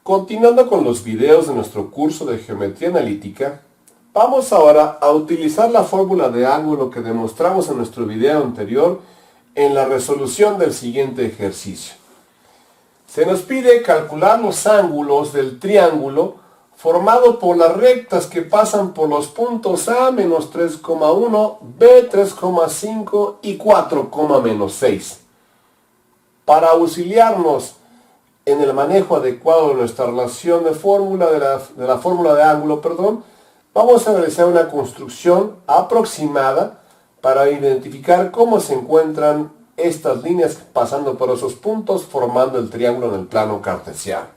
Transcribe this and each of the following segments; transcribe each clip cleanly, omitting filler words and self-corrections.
Continuando con los videos de nuestro curso de geometría analítica, vamos ahora a utilizar la fórmula de ángulo que demostramos en nuestro video anterior en la resolución del siguiente ejercicio. Se nos pide calcular los ángulos del triángulo formado por las rectas que pasan por los puntos A menos 3,1, B 3,5 y 4, menos 6. Para auxiliarnos en el manejo adecuado de nuestra relación de fórmula de la fórmula de ángulo, vamos a realizar una construcción aproximada para identificar cómo se encuentran estas líneas pasando por esos puntos formando el triángulo en el plano cartesiano.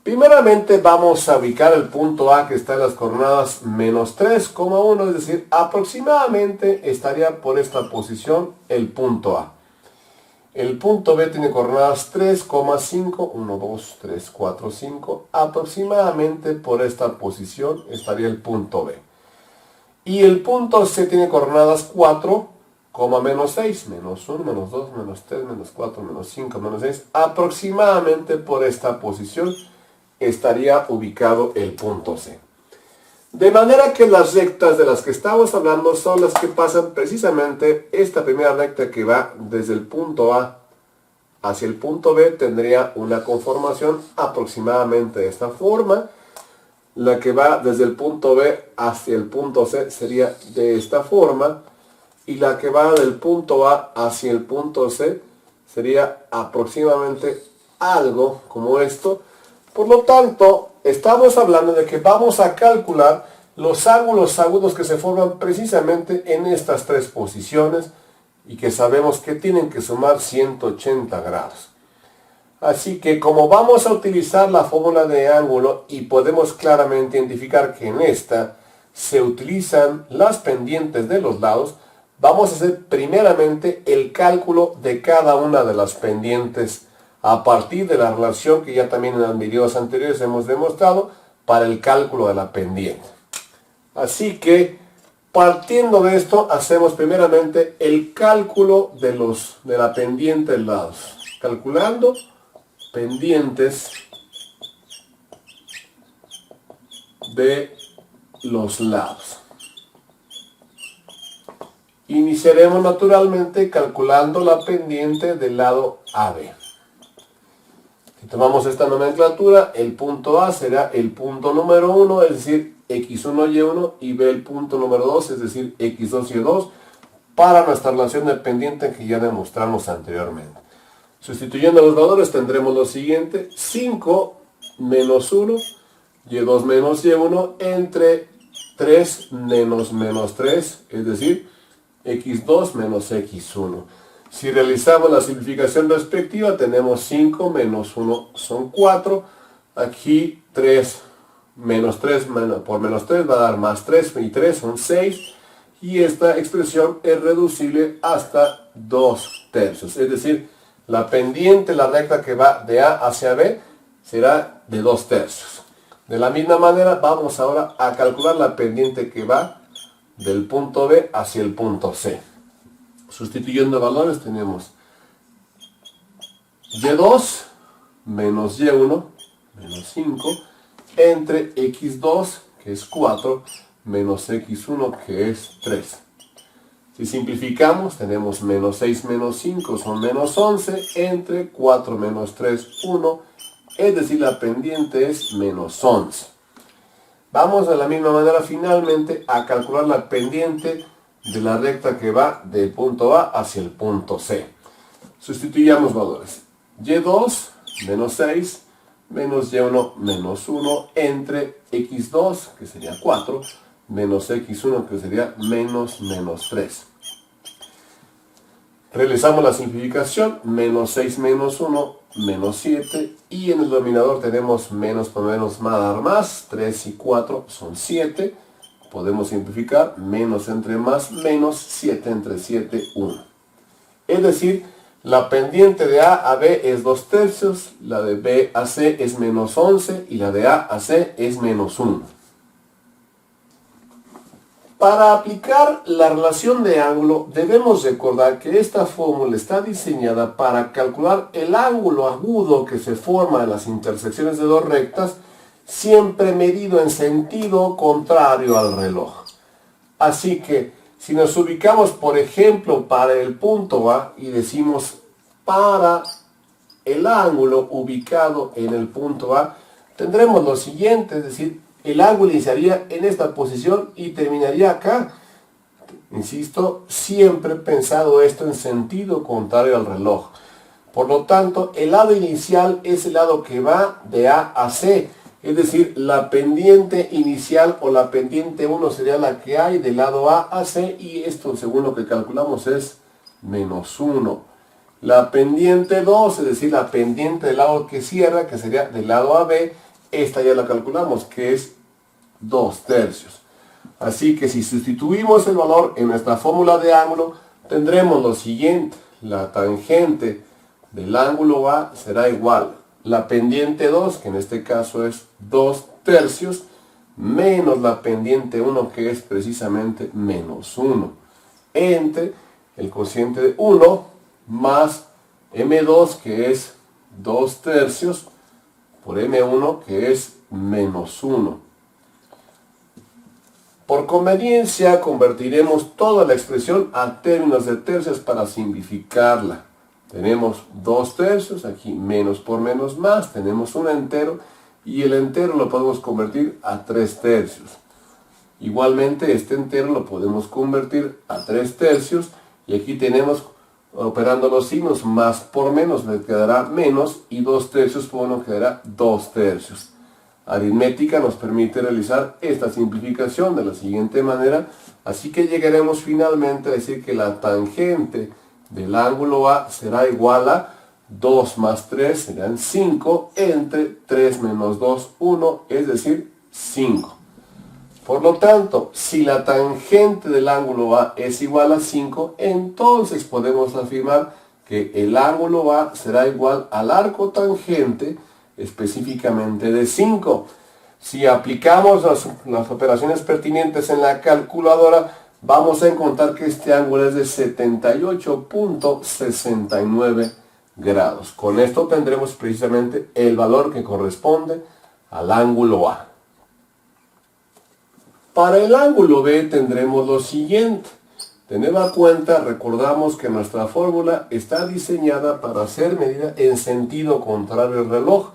Primeramente vamos a ubicar el punto A que está en las coordenadas menos 3,1, es decir, aproximadamente estaría por esta posición el punto A. El punto B tiene coordenadas 3,5, 1, 2, 3, 4, 5, aproximadamente por esta posición estaría el punto B. Y el punto C tiene coordenadas 4, menos 6, menos 1, menos 2, menos 3, menos 4, menos 5, menos 6, aproximadamente por esta posición estaría ubicado el punto C. De manera que las rectas de las que estamos hablando son las que pasan precisamente esta primera recta que va desde el punto A hacia el punto B tendría una conformación aproximadamente de esta forma. La que va desde el punto B hacia el punto C sería de esta forma. Y la que va del punto A hacia el punto C sería aproximadamente algo como esto. Por lo tanto, estamos hablando de que vamos a calcular los ángulos agudos que se forman precisamente en estas tres posiciones y que sabemos que tienen que sumar 180 grados. Así que como vamos a utilizar la fórmula de ángulo y podemos claramente identificar que en esta se utilizan las pendientes de los lados, vamos a hacer primeramente el cálculo de cada una de las pendientes a partir de la relación que ya también en los videos anteriores hemos demostrado para el cálculo de la pendiente. Así que partiendo de esto hacemos primeramente el cálculo de la pendiente de lados. Calculando pendientes de los lados. Iniciaremos naturalmente calculando la pendiente del lado AB. Si tomamos esta nomenclatura, el punto A será el punto número 1, es decir, x1, y1, y B el punto número 2, es decir, x2, y2, para nuestra relación de pendiente que ya demostramos anteriormente. Sustituyendo los valores tendremos lo siguiente: 5 menos 1, y2 menos y1, entre 3 menos 3, es decir, x2 menos x1. Si realizamos la simplificación respectiva, tenemos 5 menos 1 son 4. Aquí 3 menos 3 por menos 3 va a dar más 3 y 3 son 6. Y esta expresión es reducible hasta 2 tercios. Es decir, la pendiente, la recta que va de A hacia B, será de 2 tercios. De la misma manera, vamos ahora a calcular la pendiente que va del punto B hacia el punto C. Sustituyendo valores tenemos y2 menos y1 menos 5 entre x2 que es 4 menos x1 que es 3. Si simplificamos tenemos menos 6 menos 5 son menos 11 entre 4 menos 3 1, es decir, la pendiente es menos 11. Vamos de la misma manera finalmente a calcular la pendiente de la recta que va del punto A hacia el punto C. Sustituyamos valores. y2 menos 6 menos y1 menos 1 entre x2 que sería 4 menos x1 que sería menos 3. Realizamos la simplificación. Menos 6 menos 1 menos 7 y en el denominador tenemos menos por menos va a dar más. 3 y 4 son 7. Podemos simplificar, menos entre más, menos 7 entre 7, 1. Es decir, la pendiente de A a B es 2 tercios, la de B a C es menos 11 y la de A a C es menos 1. Para aplicar la relación de ángulo, debemos recordar que esta fórmula está diseñada para calcular el ángulo agudo que se forma en las intersecciones de dos rectas, siempre medido en sentido contrario al reloj. Así que, si nos ubicamos, por ejemplo, para el punto A y decimos para el ángulo ubicado en el punto A, tendremos lo siguiente, es decir, el ángulo iniciaría en esta posición y terminaría acá. Insisto, siempre he pensado esto en sentido contrario al reloj. Por lo tanto, el lado inicial es el lado que va de A a C. Es decir, la pendiente inicial o la pendiente 1 sería la que hay del lado A a C, y esto, según lo que calculamos, es menos 1. La pendiente 2, es decir, la pendiente del lado que cierra, que sería del lado a B, esta ya la calculamos, que es 2/3. Así que si sustituimos el valor en nuestra fórmula de ángulo, tendremos lo siguiente. La tangente del ángulo A será igual la pendiente 2, que en este caso es 2/3, menos la pendiente 1, que es precisamente menos 1, entre el cociente de 1 más M2, que es 2/3, por M1, que es menos 1. Por conveniencia, convertiremos toda la expresión a términos de tercios para simplificarla. Tenemos 2/3, aquí menos por menos más, tenemos un entero, y el entero lo podemos convertir a 3/3. Igualmente, este entero lo podemos convertir a 3/3, y aquí tenemos, operando los signos, más por menos me quedará menos, y 2/3 por 1 quedará 2/3. Aritmética nos permite realizar esta simplificación de la siguiente manera, así que llegaremos finalmente a decir que la tangente del ángulo A será igual a 2 más 3 serán 5, entre 3 menos 2, 1, es decir, 5. Por lo tanto, si la tangente del ángulo A es igual a 5, entonces podemos afirmar que el ángulo A será igual al arco tangente específicamente de 5. Si aplicamos las operaciones pertinentes en la calculadora, vamos a encontrar que este ángulo es de 78.69 grados. Con esto tendremos precisamente el valor que corresponde al ángulo A. Para el ángulo B tendremos lo siguiente. Teniendo en cuenta, recordamos que nuestra fórmula está diseñada para ser medida en sentido contrario al reloj.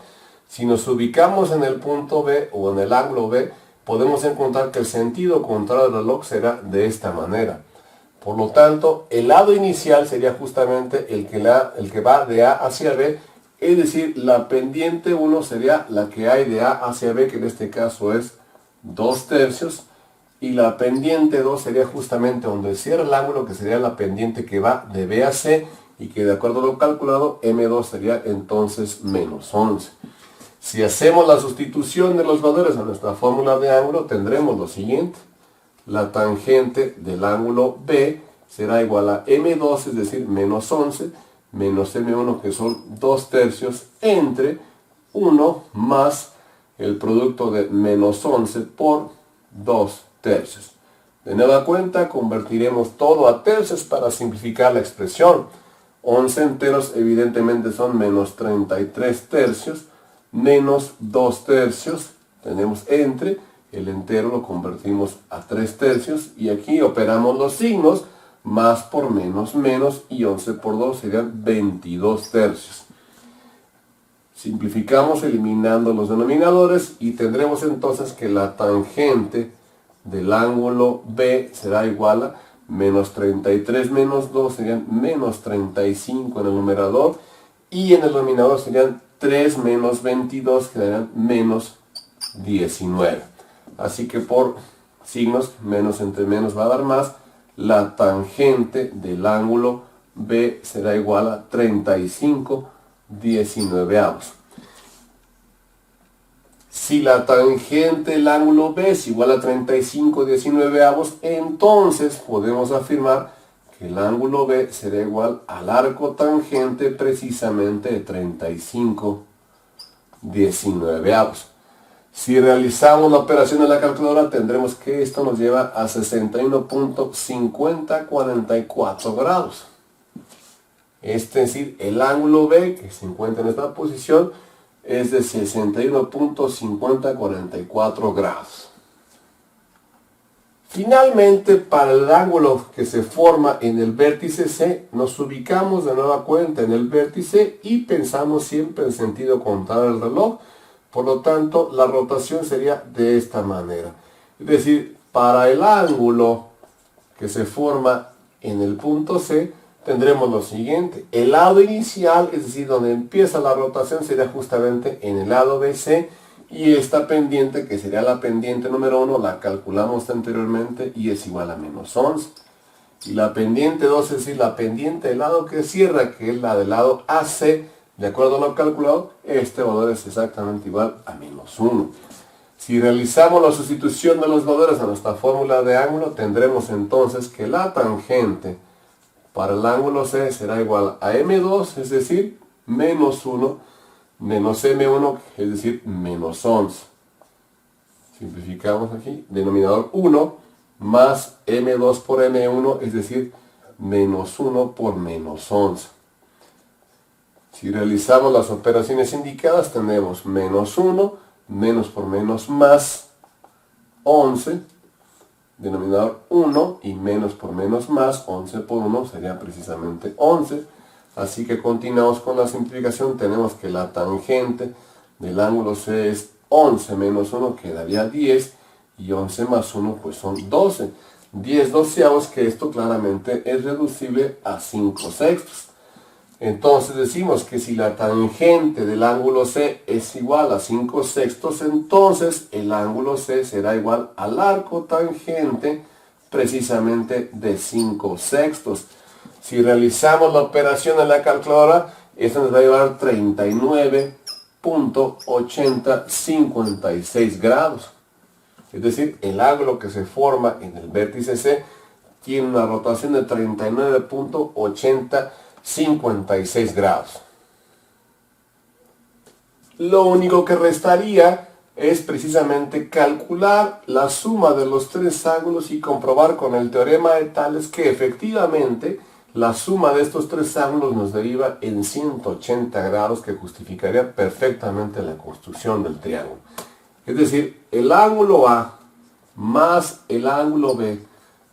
Si nos ubicamos en el punto B o en el ángulo B, podemos encontrar que el sentido contrario al reloj será de esta manera. Por lo tanto, el lado inicial sería justamente el que va de A hacia B, es decir, la pendiente 1 sería la que hay de A hacia B, que en este caso es 2/3, y la pendiente 2 sería justamente donde cierra el ángulo, que sería la pendiente que va de B a C, y que de acuerdo a lo calculado, M2 sería entonces menos 11. Si hacemos la sustitución de los valores a nuestra fórmula de ángulo, tendremos lo siguiente. La tangente del ángulo B será igual a M2, es decir, menos 11, menos M1, que son 2/3, entre 1 más el producto de menos 11 por 2/3. De nueva cuenta, convertiremos todo a tercios para simplificar la expresión. 11 enteros evidentemente son menos 33/3, menos 2/3, tenemos entre, el entero lo convertimos a 3/3, y aquí operamos los signos, más por menos, menos, y 11 por 2 serían 22/3. Simplificamos eliminando los denominadores, y tendremos entonces que la tangente del ángulo B será igual a menos 33 menos 2 serían menos 35 en el numerador, y en el denominador serían 3 menos 22, que darán menos 19. Así que por signos, menos entre menos va a dar más. La tangente del ángulo B será igual a 35/19. Si la tangente del ángulo B es igual a 35/19, entonces podemos afirmar que el ángulo B será igual al arco tangente precisamente de 35/19. Si realizamos la operación en la calculadora, tendremos que esto nos lleva a 61.5044 grados. Es decir, el ángulo B, que se encuentra en esta posición, es de 61.5044 grados. Finalmente, para el ángulo que se forma en el vértice C, nos ubicamos de nueva cuenta en el vértice y pensamos siempre en sentido contrario al reloj. Por lo tanto, la rotación sería de esta manera. Es decir, para el ángulo que se forma en el punto C, tendremos lo siguiente. El lado inicial, es decir, donde empieza la rotación, sería justamente en el lado BC. Y esta pendiente, que sería la pendiente número 1, la calculamos anteriormente y es igual a menos 11. Y la pendiente 2, es decir, la pendiente del lado que cierra, que es la del lado AC, de acuerdo a lo calculado, este valor es exactamente igual a menos 1. Si realizamos la sustitución de los valores a nuestra fórmula de ángulo, tendremos entonces que la tangente para el ángulo C será igual a M2, es decir, menos 1, menos M1, es decir, menos 11. Simplificamos aquí, denominador 1, más M2 por M1, es decir, menos 1 por menos 11. Si realizamos las operaciones indicadas, tenemos menos 1, menos por menos más 11, denominador 1, y menos por menos más 11 por 1 sería precisamente 11. Así que continuamos con la simplificación. Tenemos que la tangente del ángulo C es 11 menos 1, quedaría 10, y 11 más 1 pues son 12. 10 doceavos, que esto claramente es reducible a 5 sextos. Entonces decimos que si la tangente del ángulo C es igual a 5 sextos, entonces el ángulo C será igual al arco tangente precisamente de 5 sextos. Si realizamos la operación en la calculadora, esto nos va a llevar 39.8056 grados. Es decir, el ángulo que se forma en el vértice C tiene una rotación de 39.8056 grados. Lo único que restaría es precisamente calcular la suma de los tres ángulos y comprobar con el teorema de Tales que efectivamente la suma de estos tres ángulos nos deriva en 180 grados, que justificaría perfectamente la construcción del triángulo. Es decir, el ángulo A más el ángulo B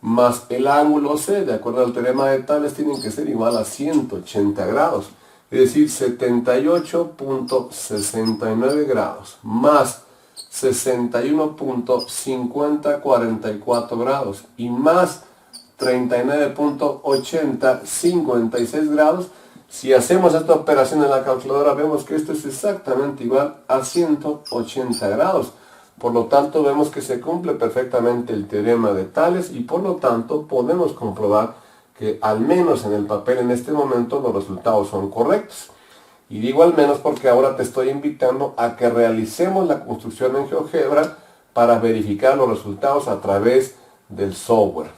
más el ángulo C, de acuerdo al teorema de Tales, tienen que ser igual a 180 grados. Es decir, 78.69 grados más 61.5044 grados y más 39.8056 grados. Si hacemos esta operación en la calculadora, vemos que esto es exactamente igual a 180 grados. Por lo tanto, vemos que se cumple perfectamente el teorema de Tales y por lo tanto podemos comprobar que al menos en el papel en este momento los resultados son correctos. Y digo al menos porque ahora te estoy invitando a que realicemos la construcción en GeoGebra para verificar los resultados a través del software.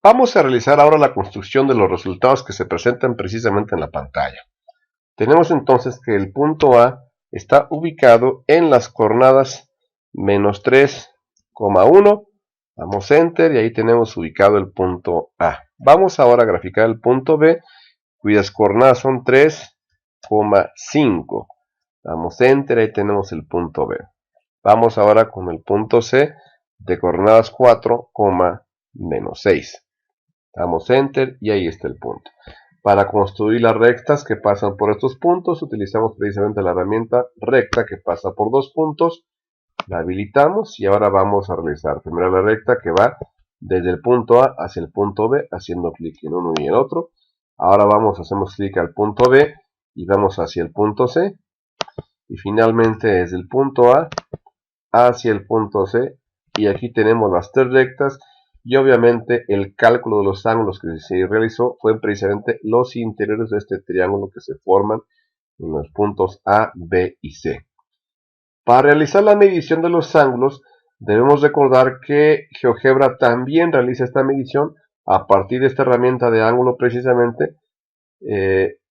Vamos a realizar ahora la construcción de los resultados que se presentan precisamente en la pantalla. Tenemos entonces que el punto A está ubicado en las coordenadas menos 3,1. Damos Enter y ahí tenemos ubicado el punto A. Vamos ahora a graficar el punto B, cuyas coordenadas son 3,5. Damos Enter y ahí tenemos el punto B. Vamos ahora con el punto C de coordenadas 4, menos 6. Damos Enter y ahí está el punto. Para construir las rectas que pasan por estos puntos, utilizamos precisamente la herramienta recta que pasa por dos puntos. La habilitamos y ahora vamos a realizar primero la recta que va desde el punto A hacia el punto B, haciendo clic en uno y en otro. Ahora hacemos clic al punto B y vamos hacia el punto C. Y finalmente desde el punto A hacia el punto C. Y aquí tenemos las tres rectas. Y obviamente el cálculo de los ángulos que se realizó fue precisamente los interiores de este triángulo que se forman en los puntos A, B y C. Para realizar la medición de los ángulos, debemos recordar que GeoGebra también realiza esta medición a partir de esta herramienta de ángulo precisamente,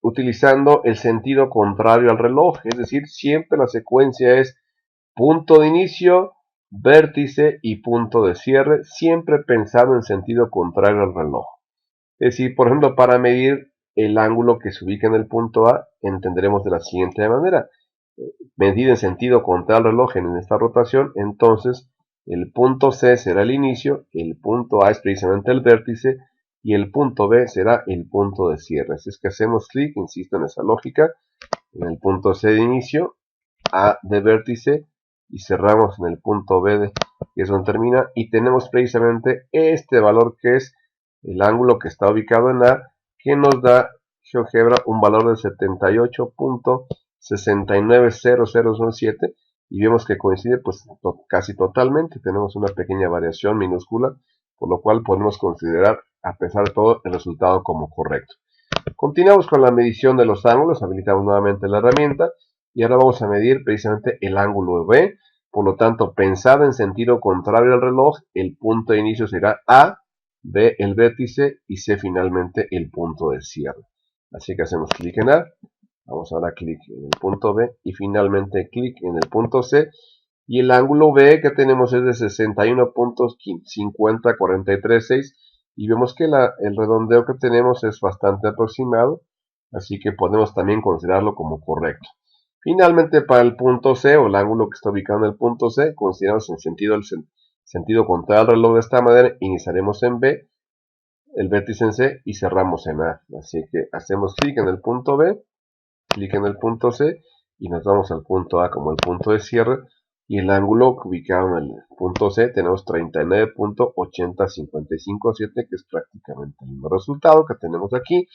utilizando el sentido contrario al reloj, es decir, siempre la secuencia es punto de inicio, vértice y punto de cierre, siempre pensando en sentido contrario al reloj. Es decir, por ejemplo, para medir el ángulo que se ubica en el punto A, entenderemos de la siguiente manera. Medida en sentido contrario al reloj en esta rotación, entonces el punto C será el inicio, el punto A es precisamente el vértice y el punto B será el punto de cierre. Así es que hacemos clic, insisto en esa lógica, en el punto C de inicio, A de vértice y cerramos en el punto B que es donde termina y tenemos precisamente este valor que es el ángulo que está ubicado en A, que nos da GeoGebra un valor de 78.690017 y vemos que coincide pues casi totalmente. Tenemos una pequeña variación minúscula, por lo cual podemos considerar a pesar de todo el resultado como correcto. Continuamos con la medición de los ángulos, habilitamos nuevamente la herramienta y ahora vamos a medir precisamente el ángulo B. Por lo tanto, pensado en sentido contrario al reloj, el punto de inicio será A, B el vértice y C finalmente el punto de cierre. Así que hacemos clic en A, vamos ahora clic en el punto B y finalmente clic en el punto C. Y el ángulo B que tenemos es de 61.50436 y vemos que el redondeo que tenemos es bastante aproximado, así que podemos también considerarlo como correcto. Finalmente, para el punto C, o el ángulo que está ubicado en el punto C, consideramos en sentido contrario al reloj de esta manera, iniciaremos en B, el vértice en C y cerramos en A. Así que hacemos clic en el punto B, clic en el punto C y nos vamos al punto A como el punto de cierre. Y el ángulo ubicado en el punto C tenemos 39.80557, que es prácticamente el mismo resultado que tenemos aquí.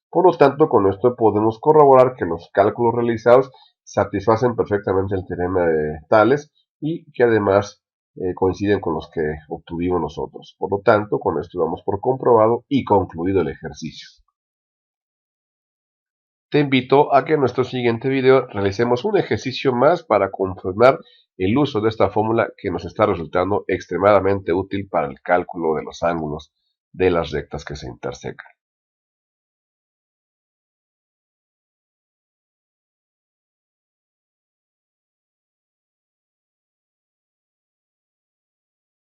Por lo tanto, con esto podemos corroborar que los cálculos realizados satisfacen perfectamente el teorema de Tales y que además coinciden con los que obtuvimos nosotros. Por lo tanto, con esto damos por comprobado y concluido el ejercicio. Te invito a que en nuestro siguiente video realicemos un ejercicio más para confirmar el uso de esta fórmula que nos está resultando extremadamente útil para el cálculo de los ángulos de las rectas que se intersecan.